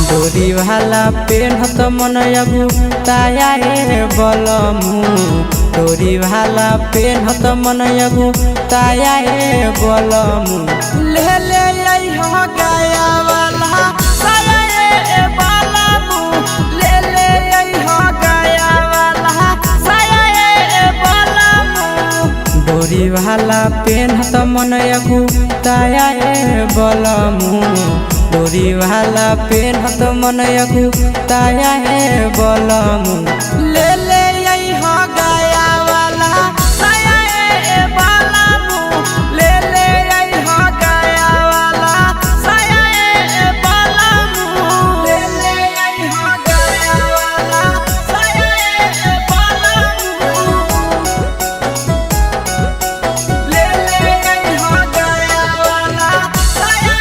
डोरी वाला पेन्हत मन अगु ताया बलमु डोरी वाला पेन्हत मन अगु ताया बलमु ले ले हो गाया वाला साया बलमु ले ले हो गाया वाला साया बलमु डोरी वाला पेन्हत मन अगु ताया बलमु डोरी वाला पेन्हत मन अगु ताया बलमु ले ले हो गाया वाला साया बलमु ले ले हो गाया वाला साया बलमु ले ले हो गाया वाला साया बलमु ले ले हो गाया वाला साया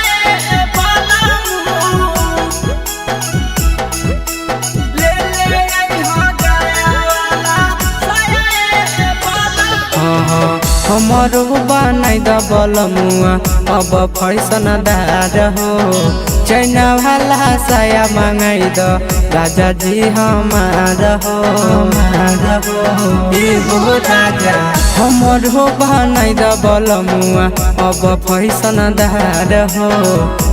हमरो बनाई द बलमुआ अब फैशन दार हो चैना वाला साया मांगाई द राजा जी हमार हो राजा हमरो बनाई द बलमुआ अब फैशन दार हो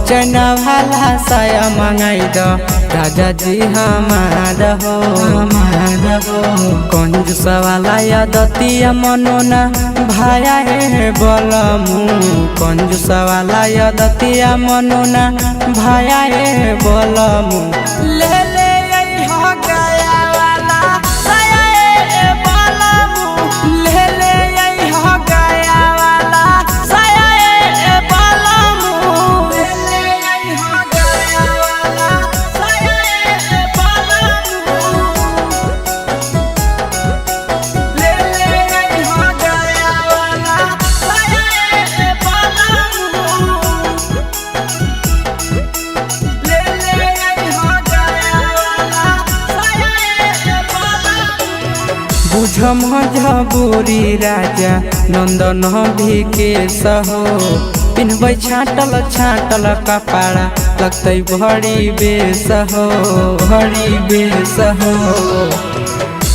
चैना वाला साया मांगाई द राजा जी हमार हो कंजूस वाला यदतिया मनोना भाया बलमु कंजूस वाला यदतिया मनोना भाया बलमु ले ले हो गाया वाला साया बलमु ले ले हो गाया वाला साया बलमु ले ले हो गाया वाला साया बलमु ले ले हो गाया वाला साया बलमु ले ले हो गाया वाला साया बलमु बुझम जबूरी राजा नंदन विकेश हो पिन्हबै छाटल छाटल कपड़ा लगतै बड़ी बेस हो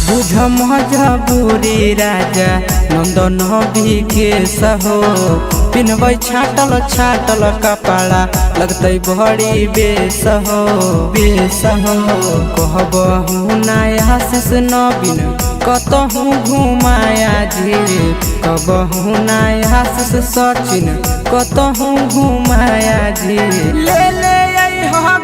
बुझम जबूरी राजा नंदन विकेश हो पिन्हबै छाटल छाटल कपड़ा लगतै बड़ी बेस हो कहबहु नया से नवीन कतहु घुमाया जी कहबहु नया से सचिन कतहु घुमाया जी ले ले हो